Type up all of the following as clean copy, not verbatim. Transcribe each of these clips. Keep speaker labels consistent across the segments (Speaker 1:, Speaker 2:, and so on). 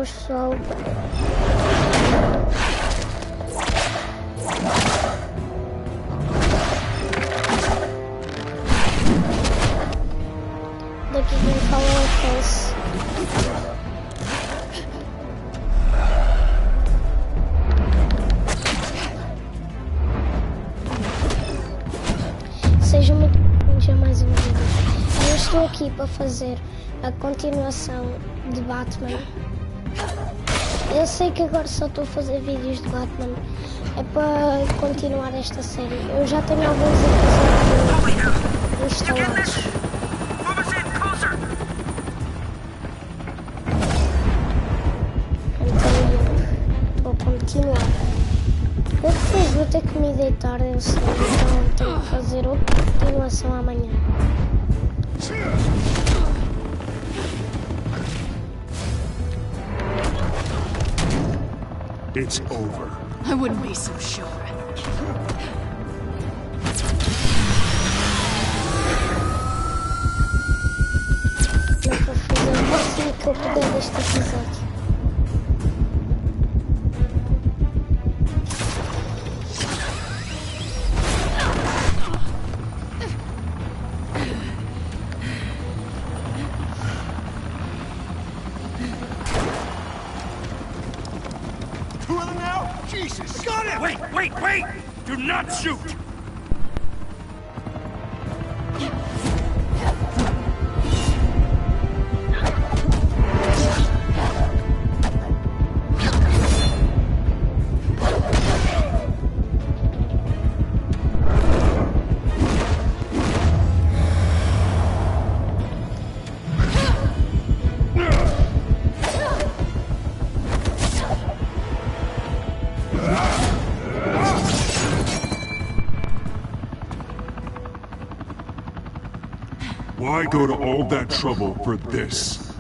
Speaker 1: Boas, pessoal. Daqui quem fala é o Face. Sejam muito bem-vindos a mais um vídeo. Eu estou aqui para fazer a continuação de Batman. Eu sei que agora só estou a fazer vídeos de Batman. É para continuar esta série. Eu já tenho alguns episódios instalados. Então vou continuar. Eu depois vou ter que me deitar, eu sei, então tenho que fazer outra continuação amanhã.
Speaker 2: It's over.
Speaker 3: I wouldn't be so sure.
Speaker 1: Não vou fazer o máximo que eu puder deste episódio.
Speaker 2: Jesus! Got him! Wait! Do not shoot! Why go to all that trouble for this?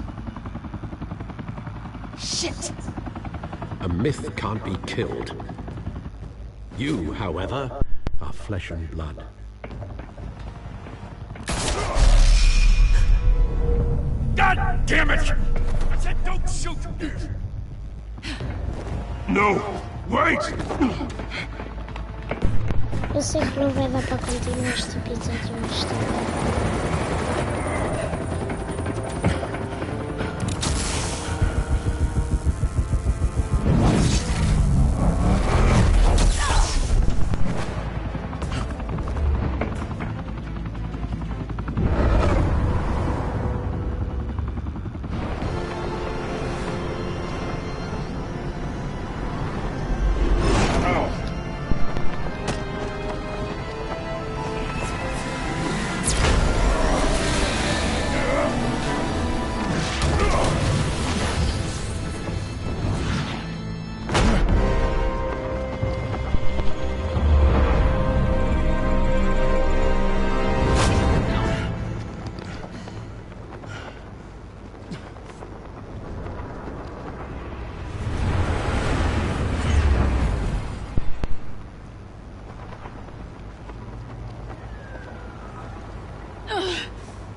Speaker 3: Shit!
Speaker 4: A myth can't be killed. You, however, are flesh and blood.
Speaker 2: God damn it! I said don't shoot! No! Wait!
Speaker 1: Eu sei que não vai dar para continuar este episódio, mas está bem.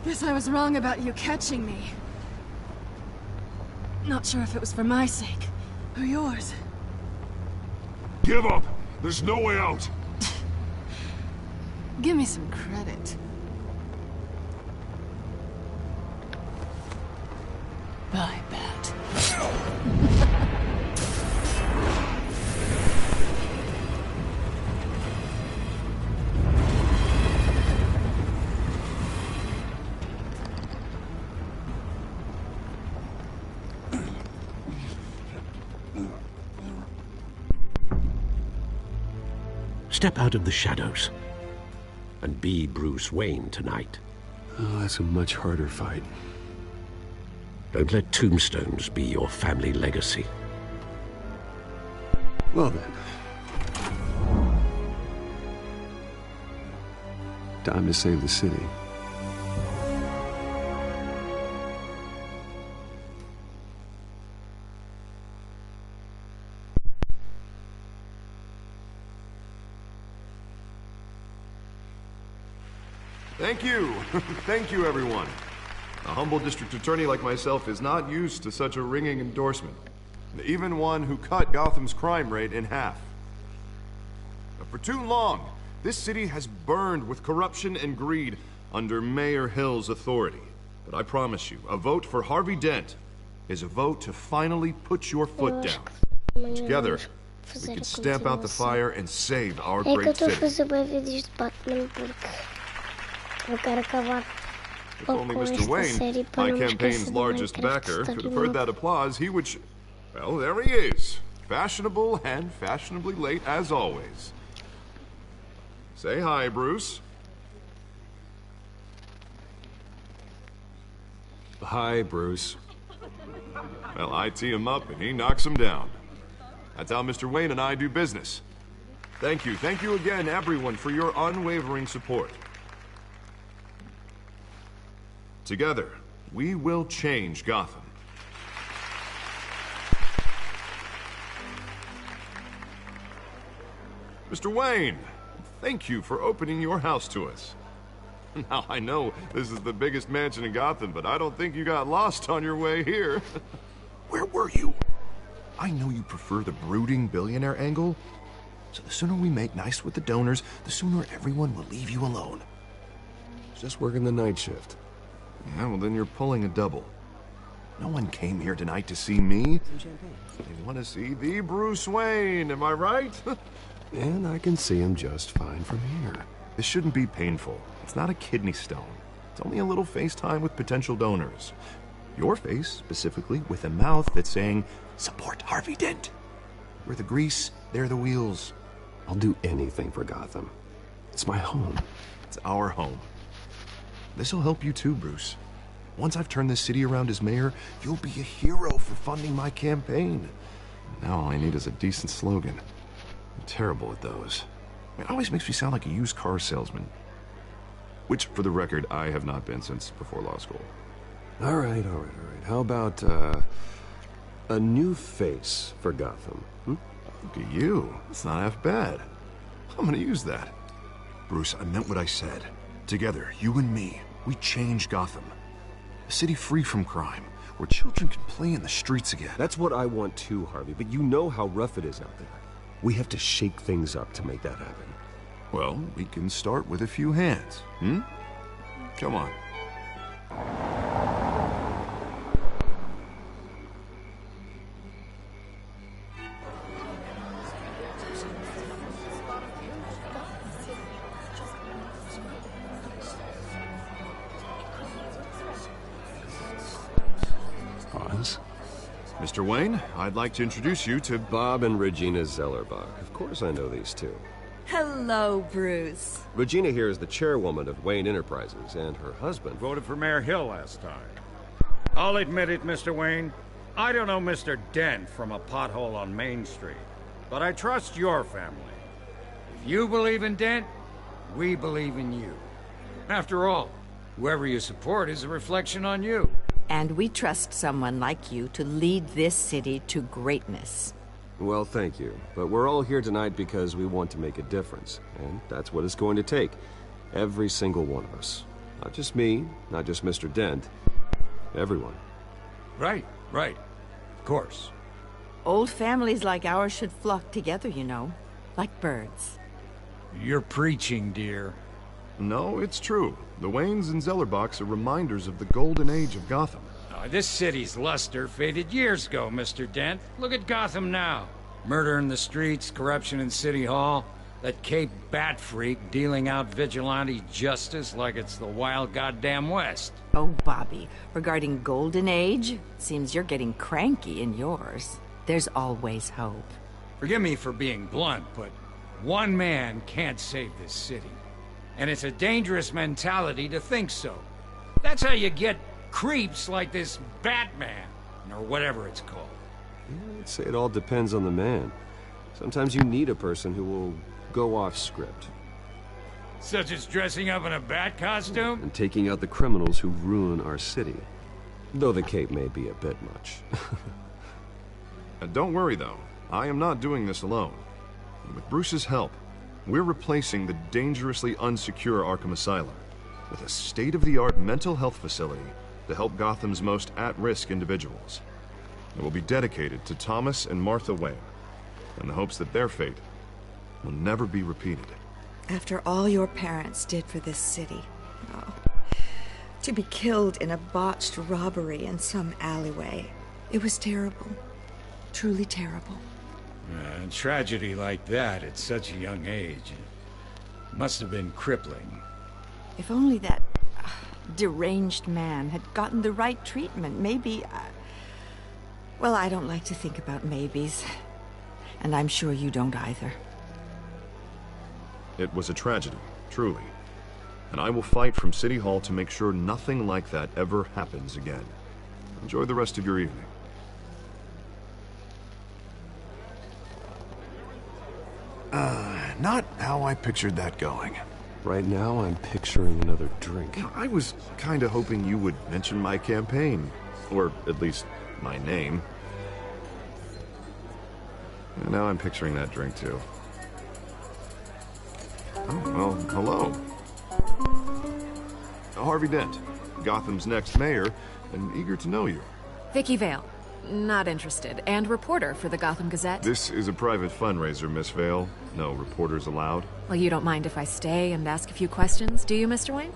Speaker 3: Guess I was wrong about you catching me. Not sure if it was for my sake, or yours.
Speaker 2: Give up! There's no way out!
Speaker 3: Give me some credit. Bye, Bat.
Speaker 4: Step out of the shadows and be Bruce Wayne tonight.
Speaker 5: Oh, that's a much harder fight.
Speaker 4: Don't let tombstones be your family legacy.
Speaker 5: Well then. Time to save the city.
Speaker 6: Thank you. Thank you, everyone. A humble district attorney like myself is not used to such a ringing endorsement. even one who cut Gotham's crime rate in half. But for too long, this city has burned with corruption and greed under Mayor Hill's authority. But I promise you, a vote for Harvey Dent is a vote to finally put your foot down. Together, we can stamp out the fire and save our
Speaker 1: É que eu
Speaker 6: great
Speaker 1: estou a
Speaker 6: city.
Speaker 1: fazer bem vídeos de Batman porque eu quero acabar
Speaker 6: If only Mr. Wayne, my campaign's largest backer, could have heard that applause, he would well, there he is. Fashionable and fashionably late as always. Say hi, Bruce.
Speaker 5: Hi, Bruce.
Speaker 6: Well, I tee him up and he knocks him down. That's how Mr. Wayne and I do business. Thank you again, everyone, for your unwavering support. Together, we will change Gotham. Mr. Wayne, thank you for opening your house to us. Now, I know this is the biggest mansion in Gotham, but I don't think you got lost on your way here. Where were you? I know you prefer the brooding billionaire angle, so the sooner we make nice with the donors, the sooner everyone will leave you alone.
Speaker 5: Just working the night shift.
Speaker 6: Yeah, well then you're pulling a double. No one came here tonight to see me. They want to see the Bruce Wayne, am I right?
Speaker 5: And I can see him just fine from here.
Speaker 6: This shouldn't be painful. It's not a kidney stone. It's only a little FaceTime with potential donors. Your face, specifically, with a mouth that's saying, support Harvey Dent. We're the grease, they're the wheels.
Speaker 5: I'll do anything for Gotham. It's my home.
Speaker 6: It's our home. This'll help you too, Bruce. Once I've turned this city around as mayor, you'll be a hero for funding my campaign. Now all I need is a decent slogan. I'm terrible at those. It always makes me sound like a used car salesman. Which, for the record, I have not been since before law school.
Speaker 5: All right. How about, a new face for Gotham?
Speaker 6: Look at you. It's not half bad. I'm gonna use that. Bruce, I meant what I said. Together, you and me, we change Gotham. A city free from crime, where children can play in the streets again.
Speaker 5: That's what I want too, Harvey, but you know how rough it is out there. We have to shake things up to make that happen.
Speaker 6: Well, we can start with a few hands, Come on.
Speaker 5: Pause.
Speaker 6: Mr. Wayne, I'd like to introduce you to
Speaker 5: Bob and Regina Zellerbach. Of course I know these two.
Speaker 7: Hello, Bruce.
Speaker 5: Regina here is the chairwoman of Wayne Enterprises, and her husband...
Speaker 2: Voted for Mayor Hill last time. I'll admit it, Mr. Wayne. I don't know Mr. Dent from a pothole on Main Street, but I trust your family. If you believe in Dent, we believe in you. After all, whoever you support is a reflection on you.
Speaker 7: And we trust someone like you to lead this city to greatness.
Speaker 5: Well, thank you. But we're all here tonight because we want to make a difference. And that's what it's going to take. Every single one of us. Not just me, not just Mr. Dent. Everyone.
Speaker 2: Right. Of course.
Speaker 7: Old families like ours should flock together, you know. Like birds.
Speaker 2: You're preaching, dear.
Speaker 6: No, it's true. The Waynes and Zellerbachs are reminders of the golden age of Gotham.
Speaker 2: This city's luster faded years ago, Mr. Dent. Look at Gotham now. Murder in the streets, corruption in City Hall, that Cape Bat freak dealing out vigilante justice like it's the wild goddamn West.
Speaker 7: Oh, Bobby, regarding Golden Age, seems you're getting cranky in yours. There's always hope.
Speaker 2: Forgive me for being blunt, but one man can't save this city. And it's a dangerous mentality to think so. That's how you get creeps like this Batman, or whatever it's called.
Speaker 5: I'd say it all depends on the man. Sometimes you need a person who will go off script.
Speaker 2: Such as dressing up in a bat costume?
Speaker 5: And taking out the criminals who ruin our city. Though the cape may be a bit much.
Speaker 6: Don't worry, though. I am not doing this alone. With Bruce's help, we're replacing the dangerously unsecure Arkham Asylum with a state-of-the-art mental health facility to help Gotham's most at-risk individuals. It will be dedicated to Thomas and Martha Wayne, in the hopes that their fate will never be repeated.
Speaker 8: After all your parents did for this city, oh, to be killed in a botched robbery in some alleyway, it was terrible. Truly terrible.
Speaker 2: A tragedy like that at such a young age must have been crippling.
Speaker 7: If only that deranged man had gotten the right treatment, maybe... Well, I don't like to think about maybes. And I'm sure you don't either.
Speaker 6: It was a tragedy, truly. And I will fight from City Hall to make sure nothing like that ever happens again. Enjoy the rest of your evening.
Speaker 9: Not how I pictured that going.
Speaker 5: Right now, I'm picturing another drink.
Speaker 6: I was kinda hoping you would mention my campaign. Or at least, my name. And now I'm picturing that drink, too. Oh, well, hello. Harvey Dent, Gotham's next mayor, and eager to know you.
Speaker 10: Vicky Vale. Not interested. And reporter for the Gotham Gazette.
Speaker 6: This is a private fundraiser, Miss Vale. No reporters allowed.
Speaker 10: Well, you don't mind if I stay and ask a few questions, do you, Mr. Wayne?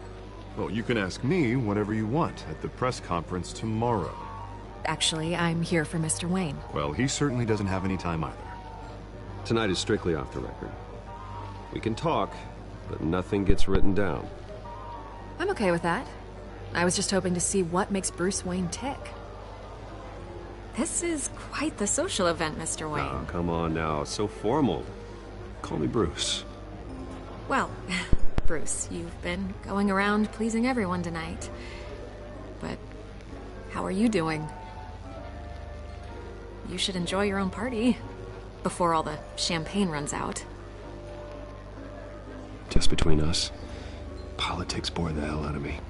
Speaker 6: Well, you can ask me whatever you want at the press conference tomorrow.
Speaker 10: Actually, I'm here for Mr. Wayne.
Speaker 6: Well, he certainly doesn't have any time either.
Speaker 5: Tonight is strictly off the record. We can talk, but nothing gets written down.
Speaker 10: I'm okay with that. I was just hoping to see what makes Bruce Wayne tick. This is quite the social event, Mr. Wayne.
Speaker 5: Oh, come on now. So formal. Call me Bruce.
Speaker 10: Well, Bruce, you've been going around pleasing everyone tonight. But how are you doing? You should enjoy your own party before all the champagne runs out.
Speaker 5: Just between us, politics bore the hell out of me.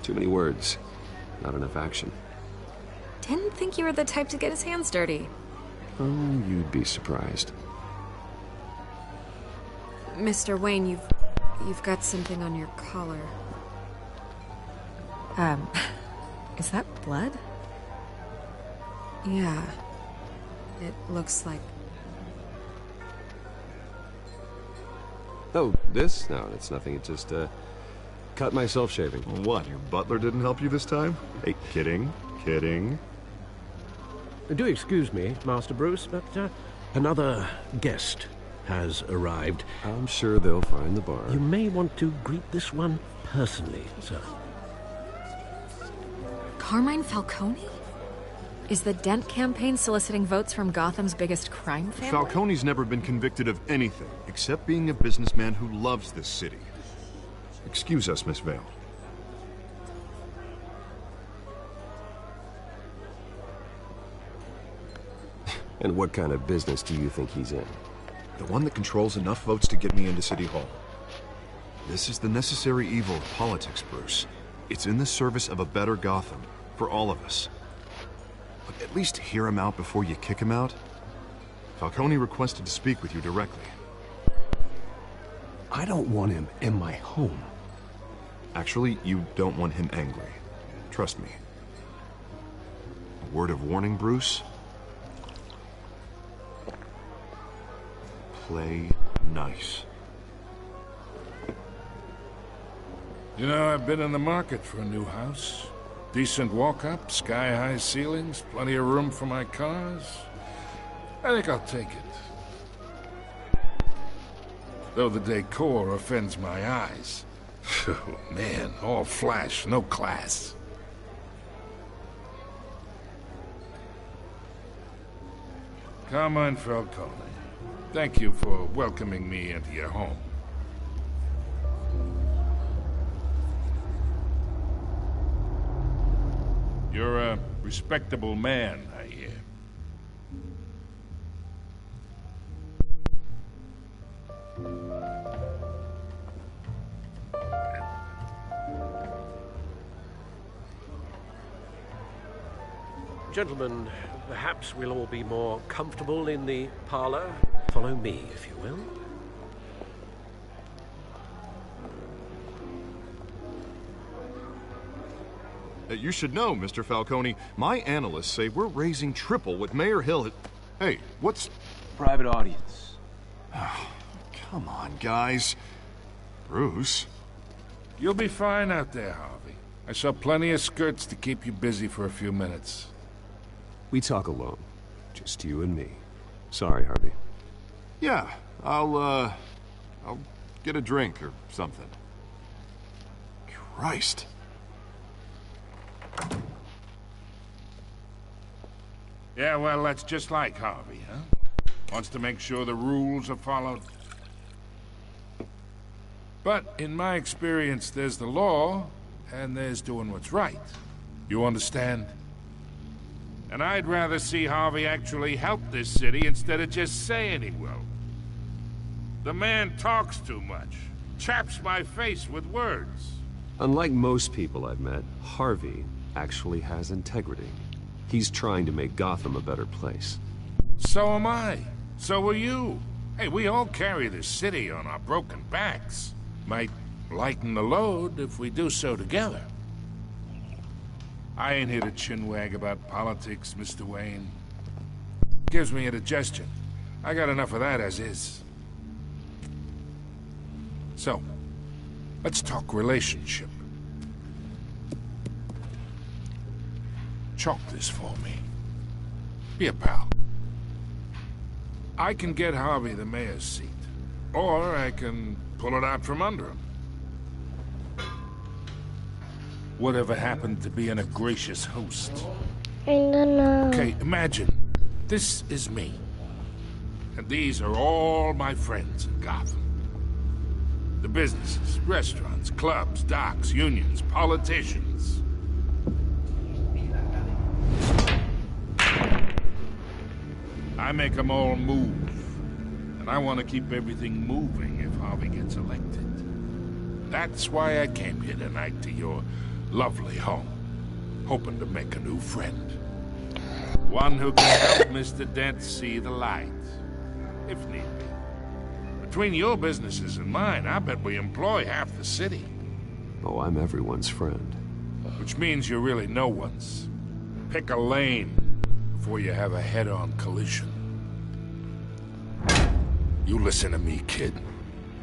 Speaker 5: Too many words, not enough action.
Speaker 10: Didn't think you were the type to get his hands dirty.
Speaker 5: Oh, you'd be surprised.
Speaker 10: Mr. Wayne, you've got something on your collar. Is that blood? Yeah. It looks like...
Speaker 5: Oh, this? No, it's nothing. It just, cut myself shaving.
Speaker 6: What, your butler didn't help you this time? Hey, kidding, kidding.
Speaker 4: Do excuse me, Master Bruce, but another guest has arrived.
Speaker 5: I'm sure they'll find the bar.
Speaker 4: You may want to greet this one personally, sir.
Speaker 10: Carmine Falcone? Is the Dent campaign soliciting votes from Gotham's biggest crime family?
Speaker 6: Falcone's never been convicted of anything, except being a businessman who loves this city. Excuse us, Miss Vale.
Speaker 5: And what kind of business do you think he's in?
Speaker 6: The one that controls enough votes to get me into City Hall. This is the necessary evil of politics, Bruce. It's in the service of a better Gotham, for all of us. But at least hear him out before you kick him out. Falcone requested to speak with you directly.
Speaker 9: I don't want him in my home.
Speaker 6: Actually, you don't want him angry. Trust me. A word of warning, Bruce? Play nice.
Speaker 11: You know, I've been in the market for a new house. Decent walk-up, sky-high ceilings, plenty of room for my cars. I think I'll take it. Though the decor offends my eyes. Oh, man, all flash, no class. Carmine Falcone, thank you for welcoming me into your home. You're a respectable man, I hear.
Speaker 4: Gentlemen, perhaps we'll all be more comfortable in the parlor. Follow me, if you will.
Speaker 6: You should know, Mr. Falcone, my analysts say we're raising triple what Mayor Hill. Hey, what's...
Speaker 12: Private audience.
Speaker 6: Come on, guys. Bruce?
Speaker 11: You'll be fine out there, Harvey. I saw plenty of skirts to keep you busy for a few minutes.
Speaker 5: We talk alone. Just you and me. Sorry, Harvey.
Speaker 6: Yeah, I'll get a drink or something. Christ.
Speaker 11: Yeah, well, that's just like Harvey, huh? Wants to make sure the rules are followed. But in my experience, there's the law, and there's doing what's right. You understand? And I'd rather see Harvey actually help this city instead of just saying he will. The man talks too much. Chaps my face with words.
Speaker 5: Unlike most people I've met, Harvey actually has integrity. He's trying to make Gotham a better place.
Speaker 11: So am I. So are you. Hey, we all carry this city on our broken backs. Might lighten the load if we do so together. I ain't here to chinwag about politics, Mr. Wayne. Gives me indigestion. I got enough of that as is. So, let's talk relationship. Chalk this for me. Be a pal. I can get Harvey the mayor's seat, or I can pull it out from under him. Whatever happened to being a gracious host?
Speaker 1: I don't know.
Speaker 11: Okay, imagine. This is me. And these are all my friends in Gotham. The businesses, restaurants, clubs, docks, unions, politicians. I make them all move. And I want to keep everything moving if Harvey gets elected. That's why I came here tonight to your lovely home, hoping to make a new friend. One who can help Mr. Dent see the light, if need be. Between your businesses and mine, I bet we employ half the city.
Speaker 5: Oh, I'm everyone's friend.
Speaker 11: Which means you're really no one's. Pick a lane before you have a head-on collision. You listen to me, kid.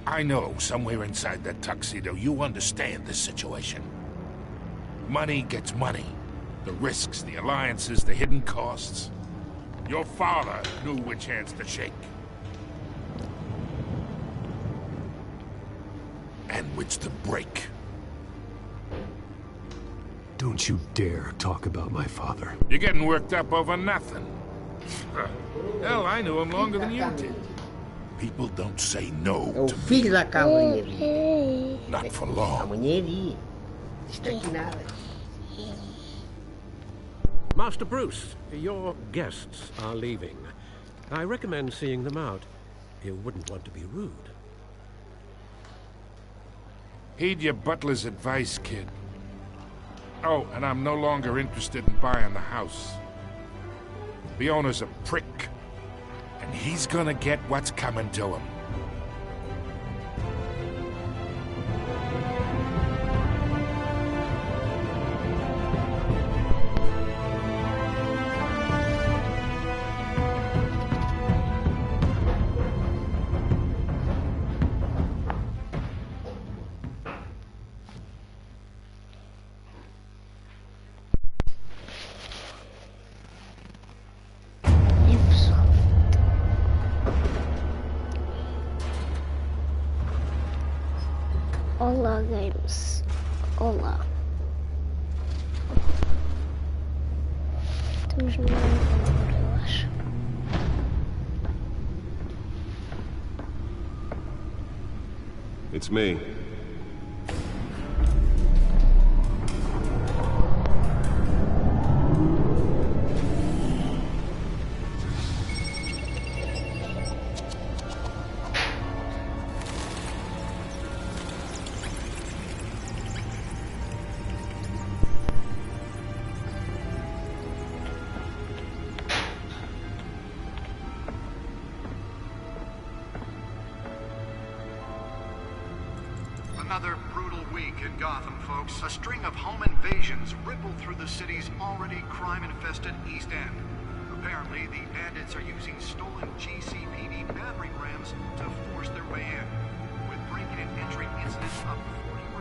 Speaker 11: I know somewhere inside that tuxedo you understand this situation. Money gets money. The risks, the alliances, the hidden costs. Your father knew which hands to shake. And which to break.
Speaker 5: Don't you dare talk about my father.
Speaker 11: You're getting worked up over nothing. Hell, I knew him longer than you did. People don't say no
Speaker 13: É o
Speaker 11: to
Speaker 13: filho da cavalheria.
Speaker 11: me. Not for long.
Speaker 13: Cavalheria. Está aqui nada.
Speaker 4: Master Bruce, your guests are leaving. I recommend seeing them out. You wouldn't want to be rude.
Speaker 11: Heed your butler's advice, kid. Oh, and I'm no longer interested in buying the house. The owner's a prick. And he's gonna get what's coming to him.
Speaker 1: Olá, games. Olá. Estamos no elevador, eu acho.
Speaker 5: It's me.
Speaker 14: Another brutal
Speaker 12: week in Gotham, folks. A string of home invasions rippled through the city's already crime-infested East End. Apparently, the bandits are using stolen GCPD battering rams to force their way in, with break-in and entry incidents up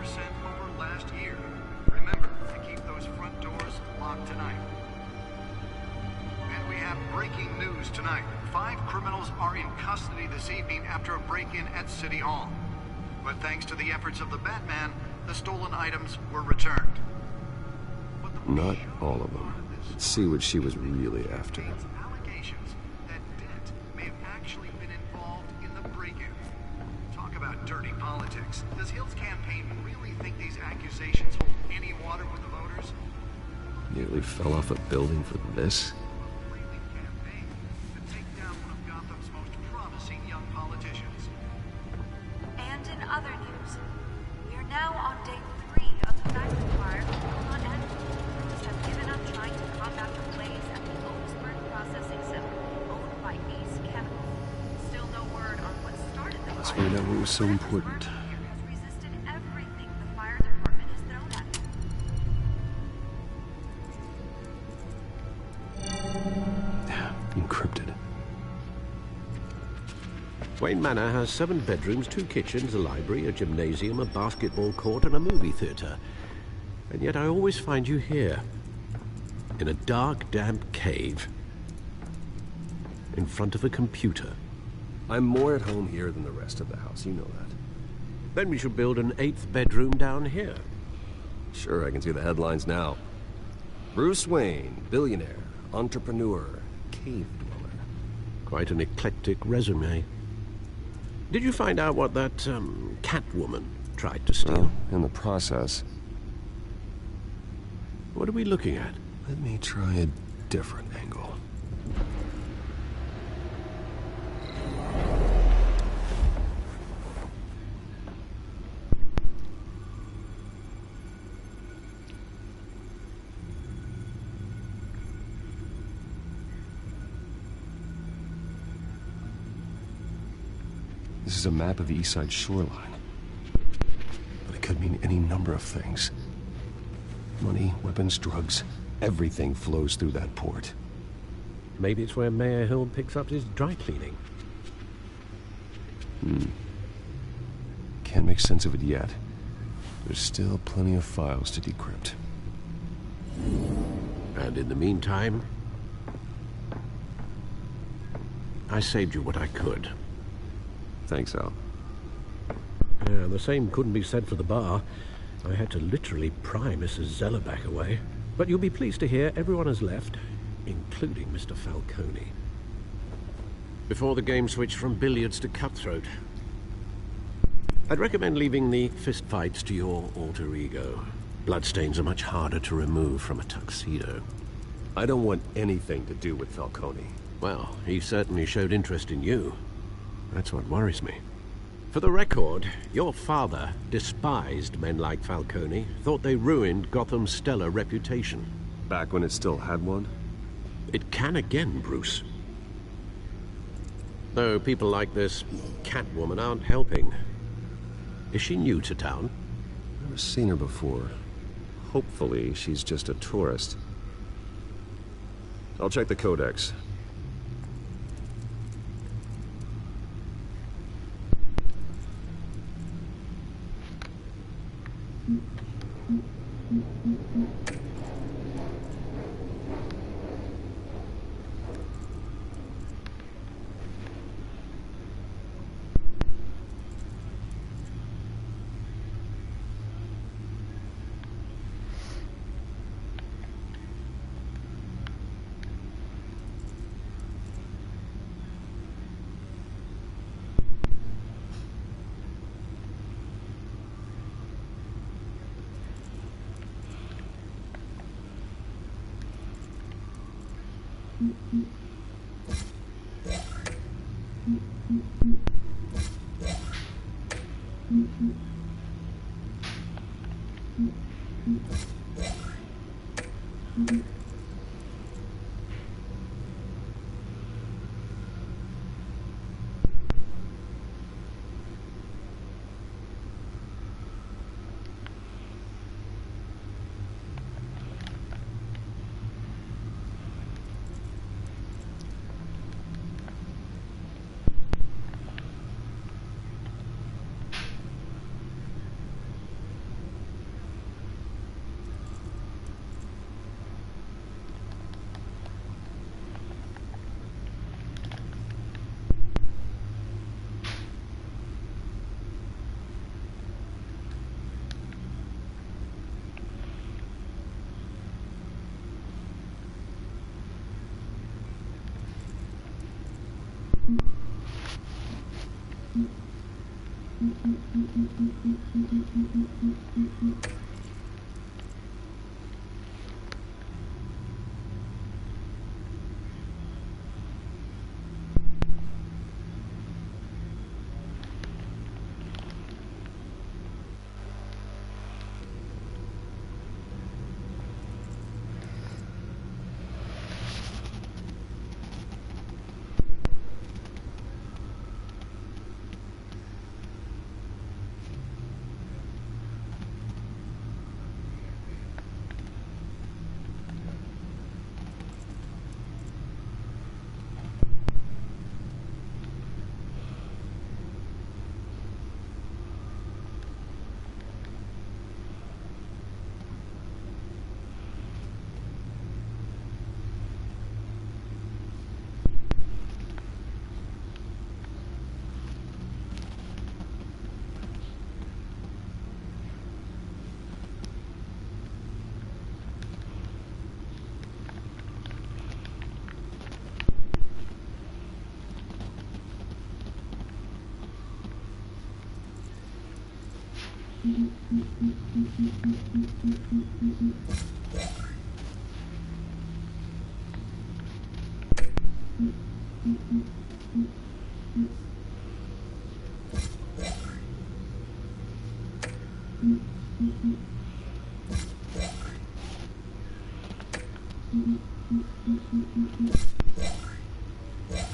Speaker 12: 40% over last year. Remember to keep those front doors locked tonight. And we have breaking news tonight. 5 criminals are in custody this evening after a break-in at City Hall. But thanks to the efforts of the Batman, the stolen items were returned.
Speaker 5: Not all of them. Let's see what she was really after.
Speaker 12: Allegations that Dent may have actually been involved in the break-in. Talk about dirty politics. Does Hill's campaign really think these accusations hold any water with the voters?
Speaker 5: Nearly fell off a building for this?
Speaker 14: And in other news, we are now on day 3 of the fact fire on Police have given up trying to combat the blaze at the Otisburg Processing Center, owned by Ace Chemical. Still no word on what started the fire.
Speaker 5: Let's find out what was so important.
Speaker 14: Has resisted everything the fire department has thrown at it.
Speaker 5: Encrypted.
Speaker 4: Wayne Manor has 7 bedrooms, 2 kitchens, a library, a gymnasium, a basketball court, and a movie theater. And yet I always find you here, in a dark, damp cave, in front of a computer.
Speaker 5: I'm more at home here than the rest of the house, you know that.
Speaker 4: Then we should build an 8th bedroom down here.
Speaker 5: Sure, I can see the headlines now. Bruce Wayne, billionaire, entrepreneur, cave dweller.
Speaker 4: Quite an eclectic resume. Did you find out what that, Catwoman tried to steal?
Speaker 5: Well, in the process.
Speaker 4: What are we looking at?
Speaker 5: Let me try a different angle. This is a map of the East Side shoreline. But it could mean any number of things. Money, weapons, drugs, everything flows through that port.
Speaker 4: Maybe it's where Mayor Hill picks up his dry cleaning.
Speaker 5: Can't make sense of it yet. There's still plenty of files to decrypt.
Speaker 4: And in the meantime, I saved you what I could.
Speaker 5: Thanks, Al.
Speaker 4: Yeah, the same couldn't be said for the bar. I had to literally pry Mrs. Zellerback away. But you'll be pleased to hear everyone has left, including Mr. Falcone. Before the game switched from billiards to cutthroat. I'd recommend leaving the fistfights to your alter ego. Bloodstains are much harder to remove from a tuxedo.
Speaker 5: I don't want anything to do with Falcone.
Speaker 4: Well, he certainly showed interest in you. That's what worries me. For the record, your father despised men like Falcone, thought they ruined Gotham's stellar reputation.
Speaker 5: Back when it still had one?
Speaker 4: It can again, Bruce. Though people like this Catwoman aren't helping. Is she new to town?
Speaker 5: Never seen her before. Hopefully, she's just a tourist. I'll check the codex.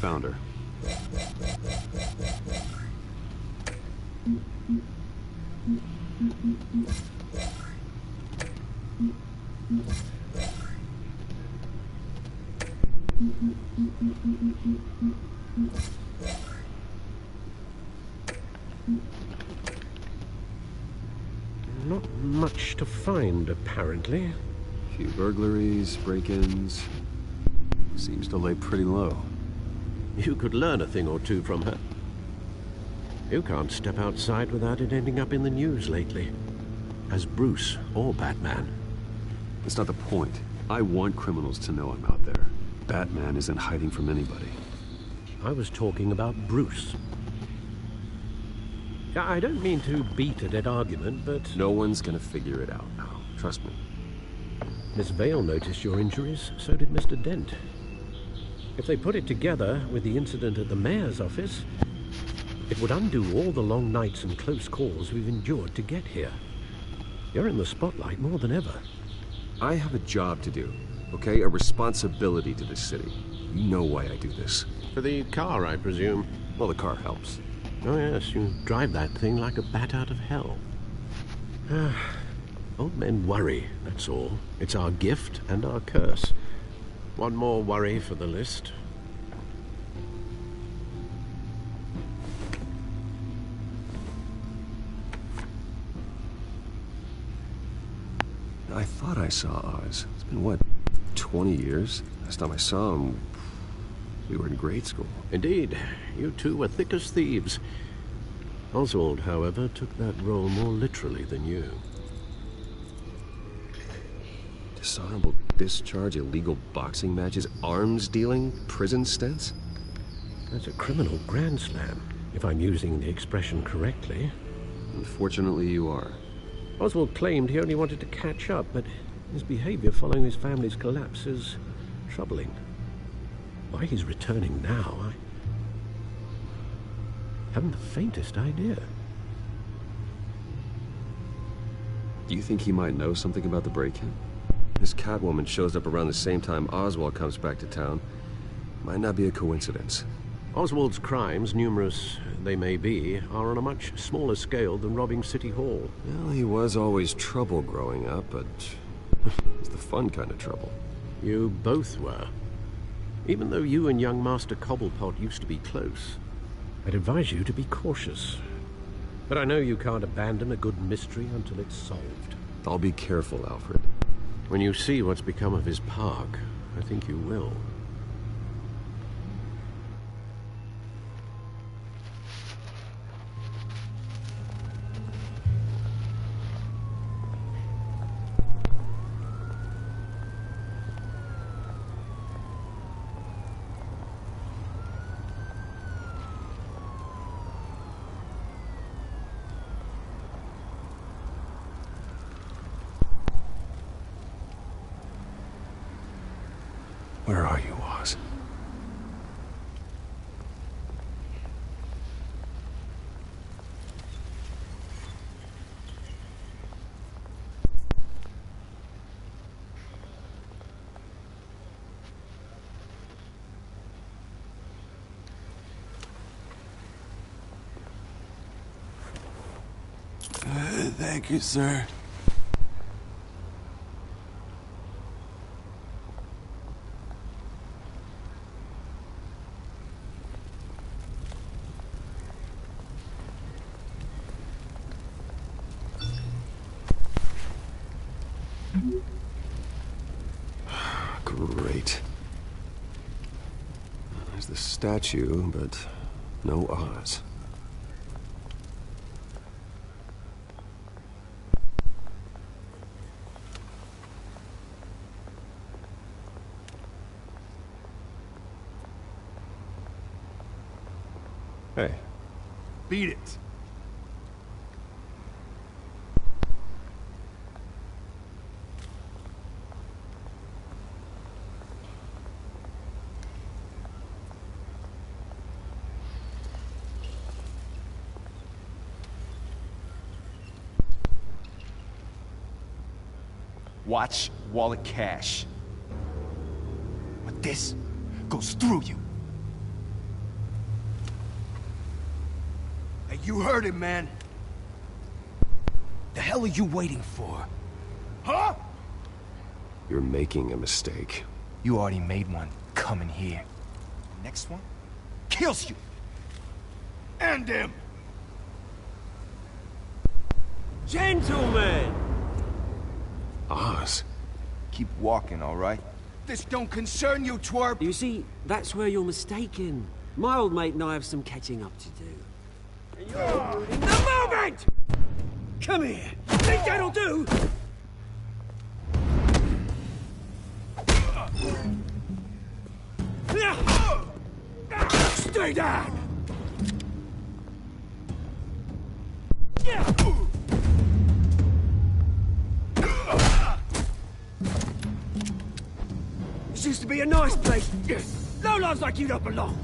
Speaker 5: Found her.
Speaker 4: Not much to find, apparently.
Speaker 5: Few burglaries, break-ins. Seems to lay pretty low.
Speaker 4: You could learn a thing or two from her. You can't step outside without it ending up in the news lately. As Bruce or Batman.
Speaker 5: That's not the point. I want criminals to know I'm out there. Batman isn't hiding from anybody.
Speaker 4: I was talking about Bruce. I don't mean to beat a dead argument, but...
Speaker 5: No one's gonna figure it out now. Trust me.
Speaker 4: Miss Vale noticed your injuries, so did Mr. Dent. If they put it together with the incident at the mayor's office, it would undo all the long nights and close calls we've endured to get here. You're in the spotlight more than ever.
Speaker 5: I have a job to do, okay? A responsibility to this city. You know why I do this.
Speaker 4: For the car, I presume.
Speaker 5: Well, the car helps.
Speaker 4: Oh yes, you drive that thing like a bat out of hell. Old men worry, that's all. It's our gift and our curse. One more worry for the list.
Speaker 5: I thought I saw Oz. It's been, what, 20 years? Last time I saw him, we were in grade school.
Speaker 4: Indeed. You two were thick as thieves. Oswald, however, took that role more literally than you.
Speaker 5: Dishonorable discharge, illegal boxing matches, arms dealing, prison stints?
Speaker 4: That's a criminal grand slam, if I'm using the expression correctly.
Speaker 5: Unfortunately, you are.
Speaker 4: Oswald claimed he only wanted to catch up, but his behavior following his family's collapse is troubling. Why he's returning now, I haven't the faintest idea.
Speaker 5: Do you think he might know something about the break-in? This Catwoman shows up around the same time Oswald comes back to town. Might not be a coincidence.
Speaker 4: Oswald's crimes, numerous they may be, are on a much smaller scale than robbing City Hall.
Speaker 5: Well, he was always trouble growing up, but it's the fun kind of trouble.
Speaker 4: You both were. Even though you and young Master Cobblepot used to be close, I'd advise you to be cautious. But I know you can't abandon a good mystery until it's solved.
Speaker 5: I'll be careful, Alfred.
Speaker 4: When you see what's become of his park, I think you will.
Speaker 9: Where are you, Oz? Thank you, sir.
Speaker 5: Great. There's the statue, but no Oz. Hey.
Speaker 6: Beat it.
Speaker 15: Watch wallet cash. But this goes through you. Hey, you heard it, man. The hell are you waiting for? Huh?
Speaker 5: You're making a mistake.
Speaker 15: You already made one coming here. The next one kills you. And him.
Speaker 16: Gentlemen!
Speaker 5: Oz.
Speaker 15: Keep walking, all right? This don't concern you, twerp!
Speaker 16: You see, that's where you're mistaken. My old mate and I have some catching up to do. And you're ruining the moment! Come here! Think that'll do? Stay down! This used to be a nice place. Lowlifes like you don't belong.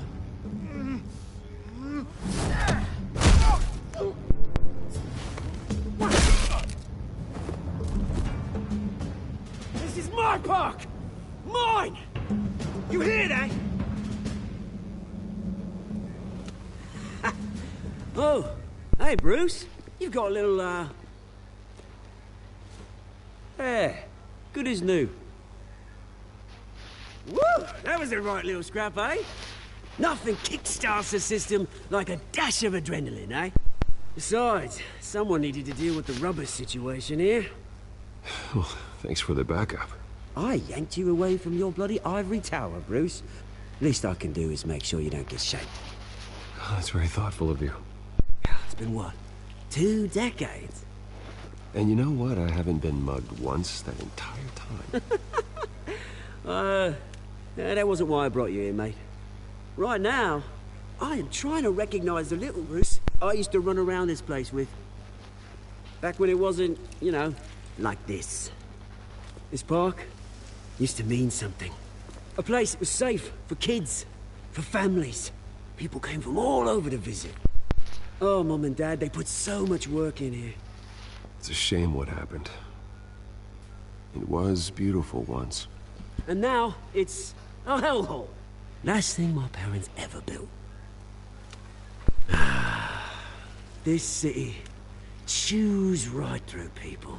Speaker 16: This is my park! Mine! You hear that? Oh, hey, Bruce. You've got a little, hair. Good as new. Woo! That was a right little scrap, eh? Nothing kickstarts the system like a dash of adrenaline, eh? Besides, someone needed to deal with the rubber situation here.
Speaker 5: Well, thanks for the backup.
Speaker 16: I yanked you away from your bloody ivory tower, Bruce. Least I can do is make sure you don't get shanked.
Speaker 5: Oh, that's very thoughtful of you.
Speaker 16: It's been what? 2 decades?
Speaker 5: And you know what? I haven't been mugged once that entire time.
Speaker 16: That wasn't why I brought you here, mate. Right now, I am trying to recognize the little Bruce I used to run around this place with. Back when it wasn't, you know, like this. This park used to mean something. A place that was safe for kids, for families. People came from all over to visit. Oh, Mum and Dad, they put so much work in here.
Speaker 5: It's a shame what happened. It was beautiful once.
Speaker 16: And now, it's a hellhole. Last thing my parents ever built. This city chews right through people.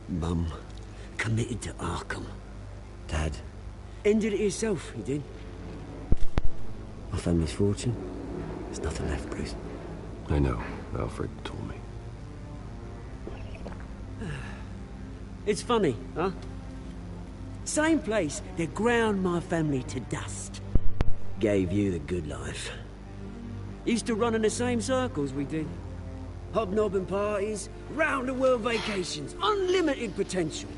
Speaker 16: Mum committed to Arkham. Dad ended it himself, he did. My family's fortune, there's nothing left, Bruce.
Speaker 5: I know. Alfred told me.
Speaker 16: It's funny, huh? Same place that ground my family to dust. Gave you the good life. Used to run in the same circles we did. Hobnobbing parties, round-the-world vacations, unlimited potential.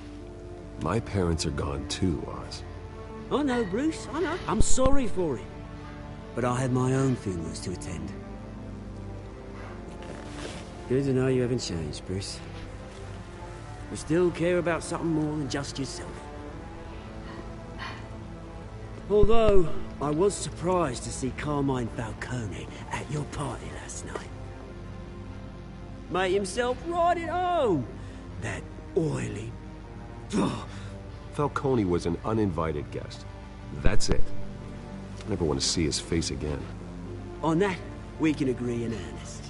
Speaker 5: My parents are gone too, Oz.
Speaker 16: I know, Bruce, I know. I'm sorry for it. But I had my own funerals to attend. Good to know you haven't changed, Bruce. but still care about something more than just yourself. Although, I was surprised to see Carmine Falcone at your party last night. Made himself right at home. That oily...
Speaker 5: Falcone was an uninvited guest. That's it. I never want to see his face again.
Speaker 16: On that, we can agree in earnest.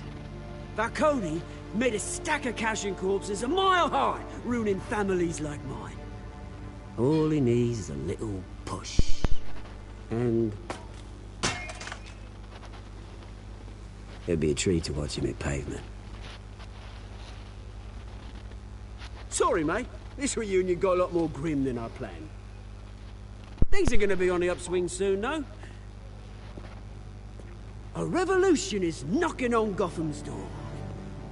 Speaker 16: Falcone made a stack of cashing corpses a mile high, ruining families like mine. All he needs is a little push. And... it'd be a treat to watch him hit pavement. Sorry, mate. This reunion got a lot more grim than I planned. Things are gonna be on the upswing soon, though. A revolution is knocking on Gotham's door.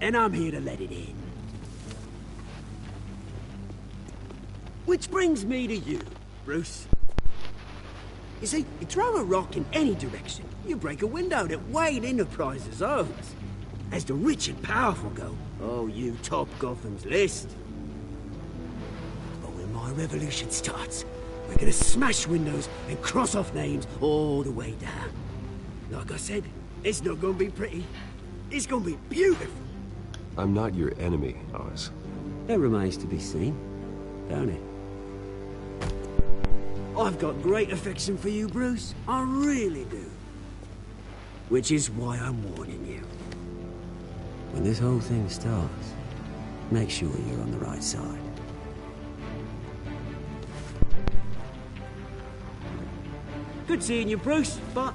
Speaker 16: And I'm here to let it in. Which brings me to you, Bruce. You see, you throw a rock in any direction, you break a window that Wayne Enterprises owns. As the rich and powerful go, oh, you top Gotham's list. But when my revolution starts, we're gonna smash windows and cross off names all the way down. Like I said, it's not gonna be pretty. It's gonna be beautiful.
Speaker 5: I'm not your enemy, Oz.
Speaker 16: That remains to be seen, don't it? I've got great affection for you, Bruce. I really do. Which is why I'm warning you. When this whole thing starts, make sure you're on the right side. Good seeing you, Bruce, but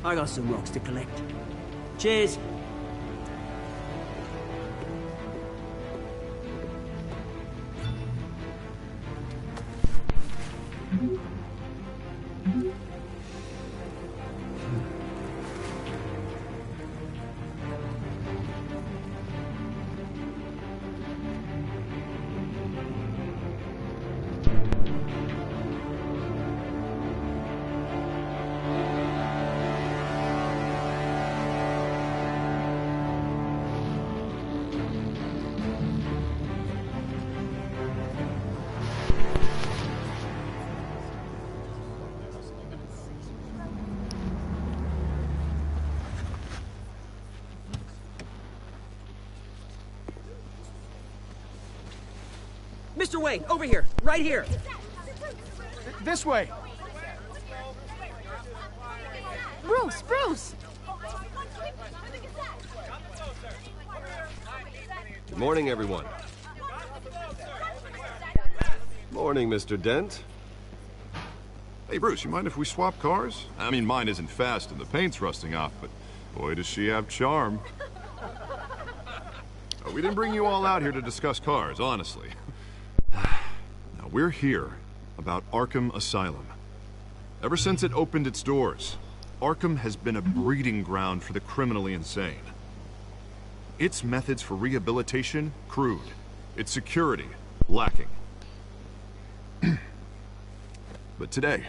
Speaker 16: I got some rocks to collect. Cheers. Mr. Wayne, over here, right here.
Speaker 15: This way.
Speaker 3: Bruce, Bruce!
Speaker 5: Good morning, everyone. Morning, Mr. Dent.
Speaker 6: Hey, Bruce, you mind if we swap cars? I mean, mine isn't fast and the paint's rusting off, but boy, does she have charm. We didn't bring you all out here to discuss cars, honestly. Now, we're here about Arkham Asylum. Ever since it opened its doors, Arkham has been a breeding ground for the criminally insane. Its methods for rehabilitation, crude. Its security, lacking. But today,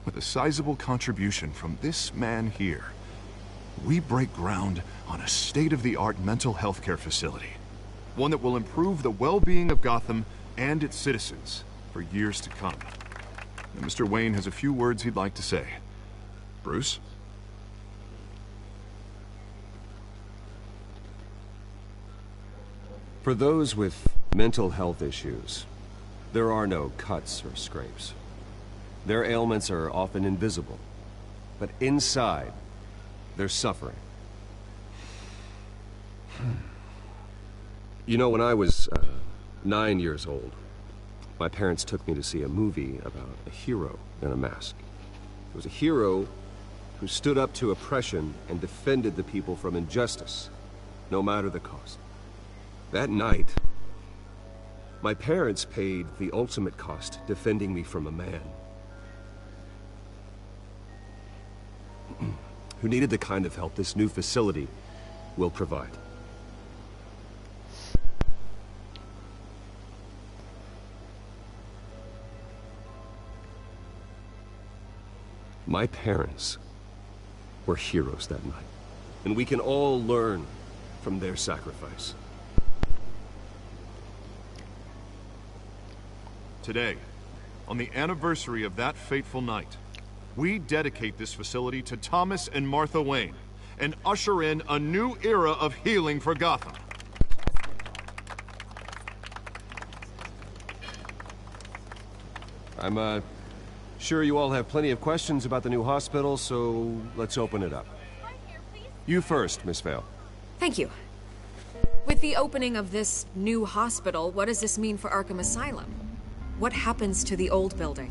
Speaker 6: with a sizable contribution from this man here, we break ground on a state-of-the-art mental health care facility. One that will improve the well-being of Gotham and its citizens for years to come. And Mr. Wayne has a few words he'd like to say. Bruce?
Speaker 5: For those with mental health issues, there are no cuts or scrapes. Their ailments are often invisible, but inside, they're suffering. You know, when I was 9 years old, my parents took me to see a movie about a hero in a mask. It was a hero who stood up to oppression and defended the people from injustice, no matter the cost. That night, my parents paid the ultimate cost defending me from a man who needed the kind of help this new facility will provide. My parents were heroes that night, and we can all learn from their sacrifice.
Speaker 6: Today, on the anniversary of that fateful night, we dedicate this facility to Thomas and Martha Wayne and usher in a new era of healing for Gotham.
Speaker 5: I'm, sure you all have plenty of questions about the new hospital, so let's open it up. You first, Miss Vale.
Speaker 10: Thank you. With the opening of this new hospital, what does this mean for Arkham Asylum? What happens to the old building?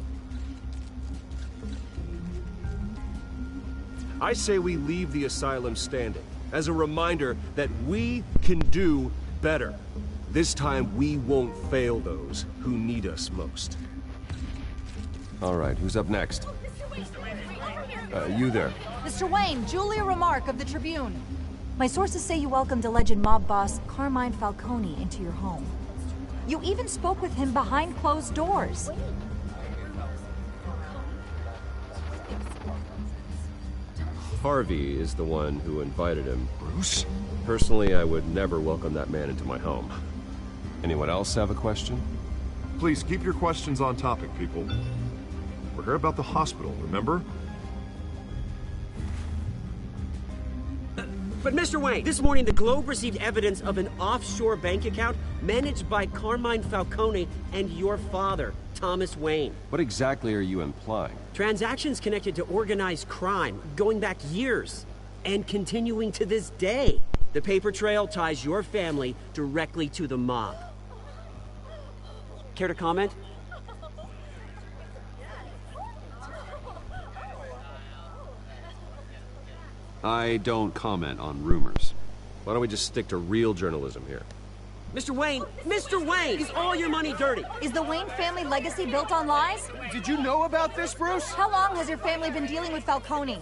Speaker 5: I say we leave the asylum standing, as a reminder that we can do better. This time, we won't fail those who need us most. All right, who's up next? You there.
Speaker 3: Mr. Wayne, Julia Remark of the Tribune. My sources say you welcomed alleged mob boss Carmine Falcone into your home. You even spoke with him behind closed doors.
Speaker 5: Harvey is the one who invited him. Bruce? Personally, I would never welcome that man into my home. Anyone else have a question?
Speaker 6: Please keep your questions on topic, people. We're here about the hospital, remember?
Speaker 16: But Mr. Wayne, this morning the Globe received evidence of an offshore bank account managed by Carmine Falcone and your father, Thomas Wayne.
Speaker 5: What exactly are you implying?
Speaker 16: Transactions connected to organized crime, going back years, and continuing to this day. The paper trail ties your family directly to the mob. Care to comment?
Speaker 5: I don't comment on rumors. Why don't we just stick to real journalism here?
Speaker 16: Mr. Wayne, is all your money dirty?
Speaker 3: Is the Wayne family legacy built on lies?
Speaker 15: Did you know about this, Bruce?
Speaker 3: How long has your family been dealing with Falcone?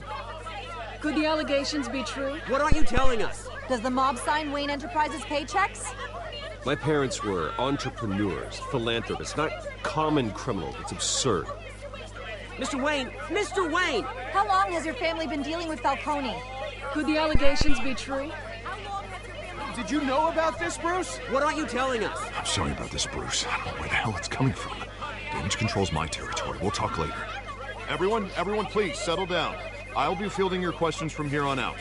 Speaker 10: Could the allegations be true?
Speaker 16: What aren't you telling us?
Speaker 3: Does the mob sign Wayne Enterprises paychecks?
Speaker 5: My parents were entrepreneurs, philanthropists, not common criminals. It's absurd.
Speaker 16: Mr. Wayne!
Speaker 3: How long has your family been dealing with Falcone?
Speaker 10: Could the allegations be true?
Speaker 15: Did you know about this, Bruce?
Speaker 16: What aren't you telling us?
Speaker 6: I'm sorry about this, Bruce. I don't know where the hell it's coming from. Damage control's my territory. We'll talk later. Everyone, please, settle down. I'll be fielding your questions from here on out.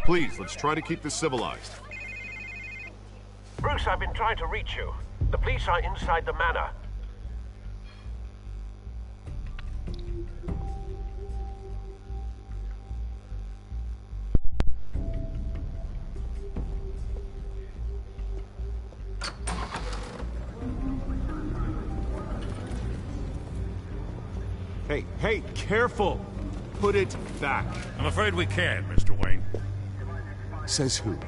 Speaker 6: Please, let's try to keep this civilized.
Speaker 4: Bruce, I've been trying to reach you. The police are inside the manor.
Speaker 5: Hey, careful! Put it back.
Speaker 2: I'm afraid we can't, Mr. Wayne.
Speaker 5: Says who?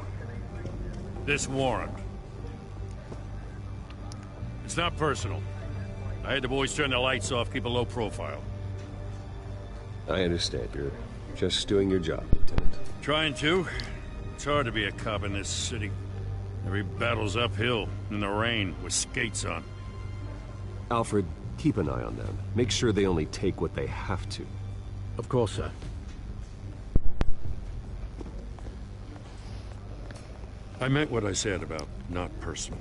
Speaker 2: This warrant. It's not personal. I had the boys turn the lights off, keep a low profile.
Speaker 5: I understand. You're just doing your job, Lieutenant.
Speaker 2: Trying to. It's hard to be a cop in this city. Every battle's uphill, in the rain, with skates on.
Speaker 5: Alfred, keep an eye on them. Make sure they only take what they have to.
Speaker 4: Of course, sir.
Speaker 2: I meant what I said about not personal.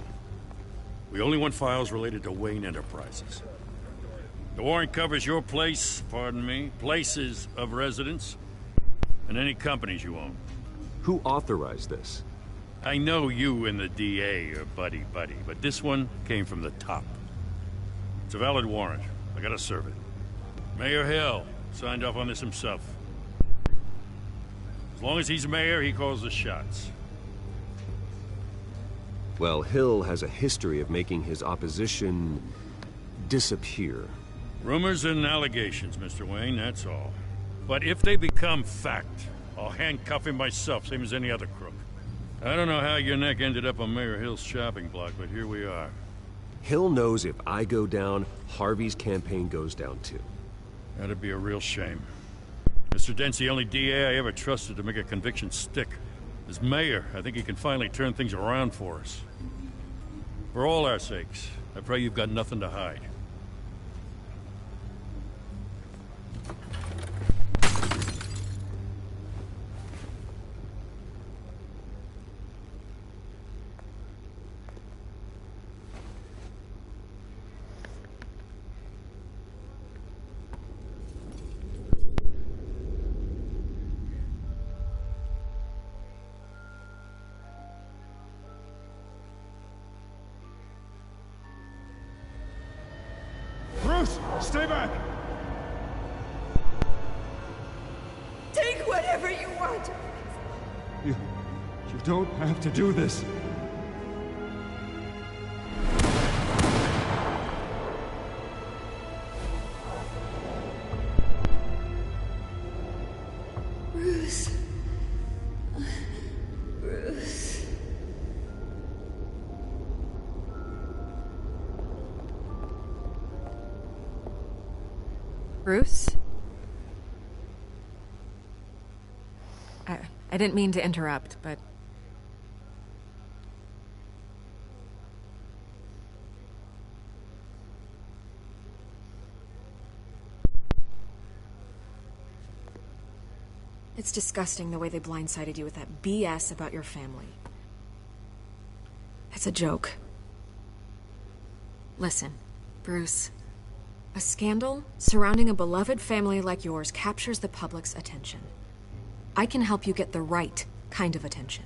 Speaker 2: We only want files related to Wayne Enterprises. The warrant covers your place, pardon me, places of residence, and any companies you own.
Speaker 5: Who authorized this?
Speaker 2: I know you and the DA are buddy-buddy, but this one came from the top. It's a valid warrant. I gotta serve it. Mayor Hill signed off on this himself. As long as he's mayor, he calls the shots.
Speaker 5: Well, Hill has a history of making his opposition disappear.
Speaker 2: Rumors and allegations, Mr. Wayne, that's all. But if they become fact, I'll handcuff him myself, same as any other crook. I don't know how your neck ended up on Mayor Hill's shopping block, but here we are.
Speaker 5: Hill knows if I go down, Harvey's campaign goes down too.
Speaker 2: That'd be a real shame. Mr. Dent's the only DA I ever trusted to make a conviction stick. As mayor, I think he can finally turn things around for us. For all our sakes, I pray you've got nothing to hide.
Speaker 6: Bruce, stay back!
Speaker 8: Take whatever you want.
Speaker 6: You don't have to do this.
Speaker 8: Bruce. Bruce.
Speaker 10: Bruce? I didn't mean to interrupt, but... It's disgusting the way they blindsided you with that BS about your family. It's a joke. Listen, Bruce. A scandal surrounding a beloved family like yours captures the public's attention. I can help you get the right kind of attention.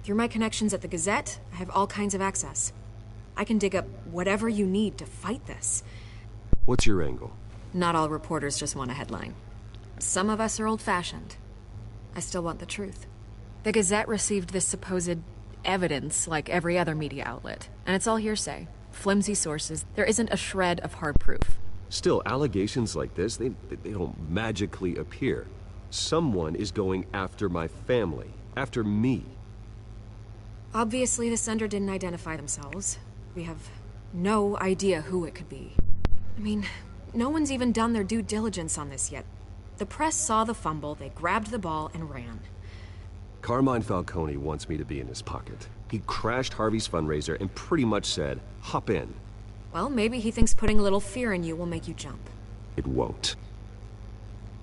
Speaker 10: Through my connections at the Gazette, I have all kinds of access. I can dig up whatever you need to fight this.
Speaker 5: What's your angle?
Speaker 10: Not all reporters just want a headline. Some of us are old-fashioned. I still want the truth. The Gazette received this supposed evidence like every other media outlet, and it's all hearsay. Flimsy sources. There isn't a shred of hard proof.
Speaker 5: Still, allegations like this, they don't magically appear. Someone is going after my family. After me.
Speaker 10: Obviously, the sender didn't identify themselves. We have no idea who it could be. I mean, no one's even done their due diligence on this yet. The press saw the fumble, they grabbed the ball and ran.
Speaker 5: Carmine Falcone wants me to be in his pocket. He crashed Harvey's fundraiser and pretty much said, hop in.
Speaker 10: Well, maybe he thinks putting a little fear in you will make you jump.
Speaker 5: It won't.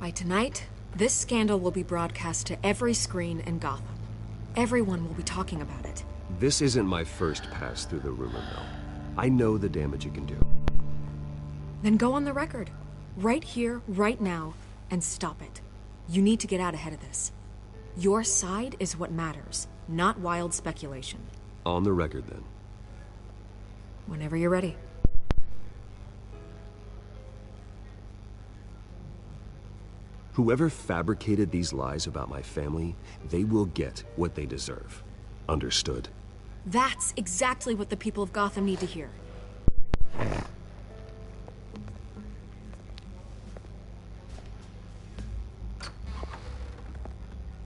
Speaker 10: By tonight, this scandal will be broadcast to every screen in Gotham. Everyone will be talking about it.
Speaker 5: This isn't my first pass through the rumor mill. I know the damage it can do.
Speaker 10: Then go on the record. Right here, right now, and stop it. You need to get out ahead of this. Your side is what matters, not wild speculation.
Speaker 5: On the record, then.
Speaker 10: Whenever you're ready.
Speaker 5: Whoever fabricated these lies about my family, they will get what they deserve. Understood?
Speaker 10: That's exactly what the people of Gotham need to hear.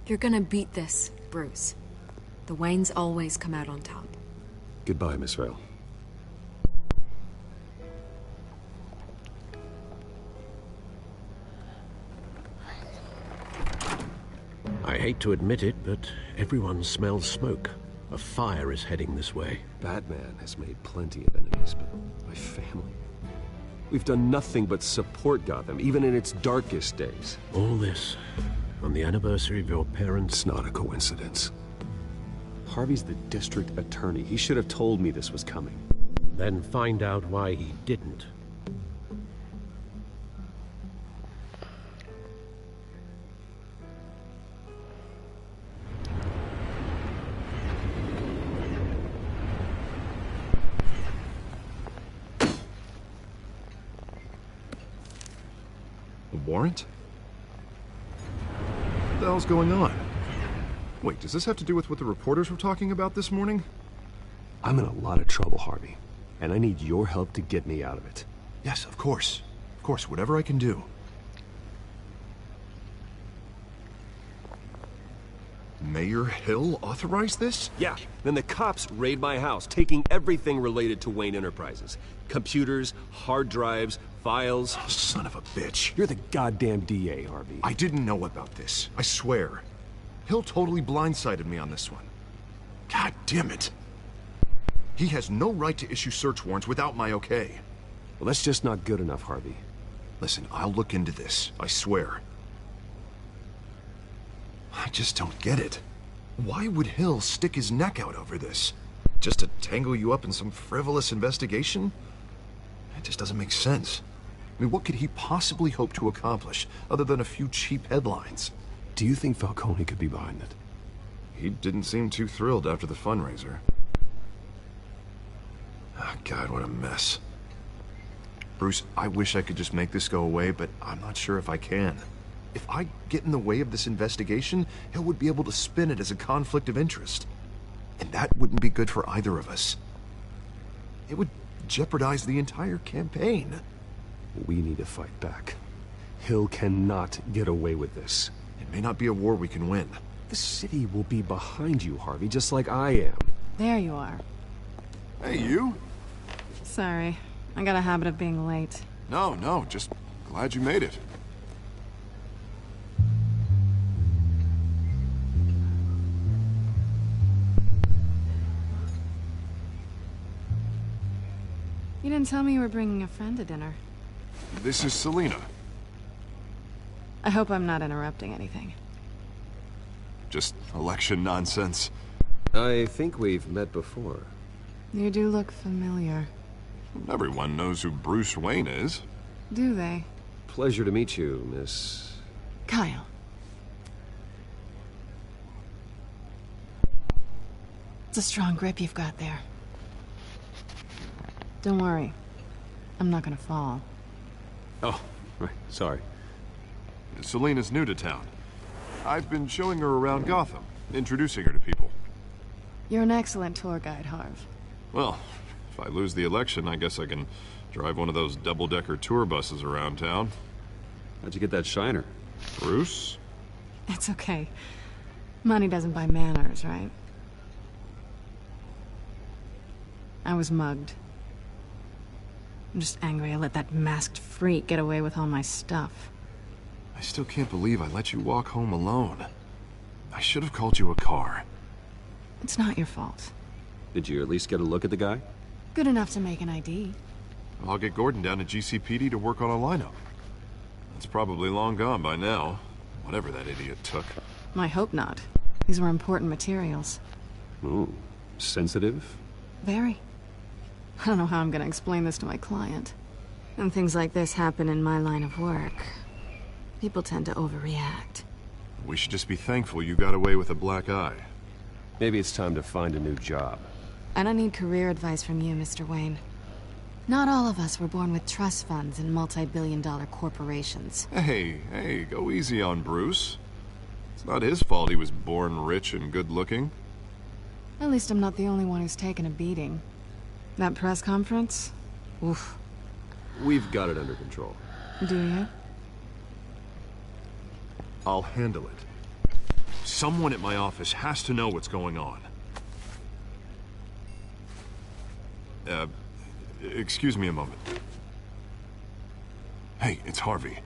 Speaker 10: You're gonna beat this, Bruce. The Waynes always come out on top.
Speaker 5: Goodbye, Miss Vale.
Speaker 4: I hate to admit it, but everyone smells smoke. A fire is heading this way.
Speaker 5: Batman has made plenty of enemies, but my family... We've done nothing but support Gotham, even in its darkest days.
Speaker 4: All this on the anniversary of your parents'...
Speaker 5: It's not a coincidence. Harvey's the district attorney. He should have told me this was coming.
Speaker 4: Then find out why he didn't.
Speaker 6: A warrant? What the hell's going on? Wait, does this have to do with what the reporters were talking about this morning?
Speaker 5: I'm in a lot of trouble, Harvey, and I need your help to get me out of it.
Speaker 6: Yes, of course. Of course, whatever I can do. Mayor Hill authorized this?
Speaker 5: Yeah, then the cops raid my house, taking everything related to Wayne Enterprises. Computers, hard drives, files.
Speaker 6: Oh, son of a bitch.
Speaker 5: You're the goddamn DA, Harvey.
Speaker 6: I didn't know about this. I swear. Hill totally blindsided me on this one. God damn it. He has no right to issue search warrants without my okay.
Speaker 5: Well, that's just not good enough, Harvey.
Speaker 6: Listen, I'll look into this. I swear. I just don't get it. Why would Hill stick his neck out over this? Just to tangle you up in some frivolous investigation? It just doesn't make sense. I mean, what could he possibly hope to accomplish other than a few cheap headlines?
Speaker 5: Do you think Falcone could be behind it?
Speaker 6: He didn't seem too thrilled after the fundraiser. Oh, God, what a mess. Bruce, I wish I could just make this go away, but I'm not sure if I can. If I get in the way of this investigation, Hill would be able to spin it as a conflict of interest. And that wouldn't be good for either of us. It would jeopardize the entire campaign.
Speaker 5: We need to fight back. Hill cannot get away with this.
Speaker 6: It may not be a war we can win.
Speaker 5: The city will be behind you, Harvey, just like I am.
Speaker 17: There you are.
Speaker 6: Hey, you?
Speaker 17: Sorry. I got a habit of being late.
Speaker 6: No, just glad you made it.
Speaker 17: You didn't tell me you were bringing a friend to dinner.
Speaker 6: This is Selina.
Speaker 17: I hope I'm not interrupting anything.
Speaker 6: Just election nonsense.
Speaker 5: I think we've met before.
Speaker 17: You do look familiar.
Speaker 6: Everyone knows who Bruce Wayne is.
Speaker 17: Do they?
Speaker 5: Pleasure to meet you, Miss...
Speaker 17: Kyle. It's a strong grip you've got there. Don't worry. I'm not gonna fall.
Speaker 5: Oh, right. Sorry.
Speaker 6: Selina's new to town. I've been showing her around Gotham, introducing her to people.
Speaker 17: You're an excellent tour guide, Harv.
Speaker 6: Well, if I lose the election, I guess I can drive one of those double-decker tour buses around town.
Speaker 5: How'd you get that shiner?
Speaker 6: Bruce?
Speaker 17: It's okay. Money doesn't buy manners, right? I was mugged. I'm just angry I let that masked freak get away with all my stuff.
Speaker 6: I still can't believe I let you walk home alone. I should have called you a car.
Speaker 17: It's not your fault.
Speaker 5: Did you at least get a look at the guy?
Speaker 17: Good enough to make an ID.
Speaker 6: I'll get Gordon down to GCPD to work on a lineup. It's probably long gone by now, whatever that idiot took.
Speaker 17: I hope not. These were important materials.
Speaker 5: Ooh, sensitive?
Speaker 17: Very. I don't know how I'm gonna explain this to my client. And things like this happen in my line of work. People tend to overreact.
Speaker 6: We should just be thankful you got away with a black eye.
Speaker 5: Maybe it's time to find a new job.
Speaker 17: I don't need career advice from you, Mr. Wayne. Not all of us were born with trust funds and multi-billion-dollar corporations.
Speaker 6: Hey, go easy on Bruce. It's not his fault he was born rich and good-looking.
Speaker 17: At least I'm not the only one who's taken a beating. That press conference? Oof.
Speaker 5: We've got it under control.
Speaker 17: Do you?
Speaker 6: I'll handle it. Someone at my office has to know what's going on. Excuse me a moment. Hey, it's Harvey.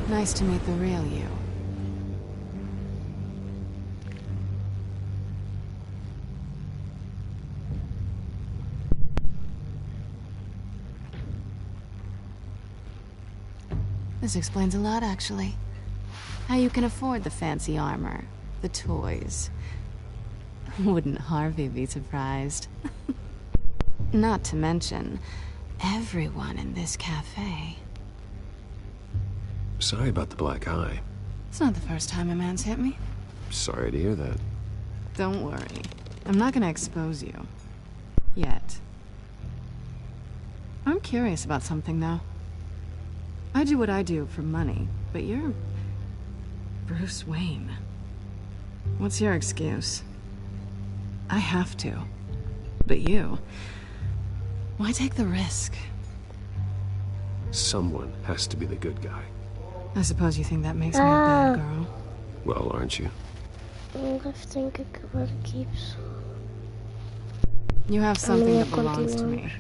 Speaker 17: Nice to meet the real you. This explains a lot, actually. How you can afford the fancy armor, the toys. Wouldn't Harvey be surprised? Not to mention, everyone in this cafe.
Speaker 5: Sorry about the black eye.
Speaker 17: It's not the first time a man's hit me.
Speaker 5: Sorry to hear that.
Speaker 17: Don't worry. I'm not gonna expose you. Yet. I'm curious about something, though. I do what I do for money, but you're... Bruce Wayne. What's your excuse? I have to. But you... Why take the risk?
Speaker 5: Someone has to be the good guy.
Speaker 17: I suppose you think that makes me a bad girl.
Speaker 5: Well, aren't you?
Speaker 1: I think I will keep.
Speaker 17: You have something that belongs to me.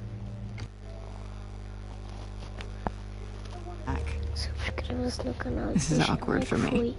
Speaker 1: Subscreva-se no canal.
Speaker 17: This is awkward for me.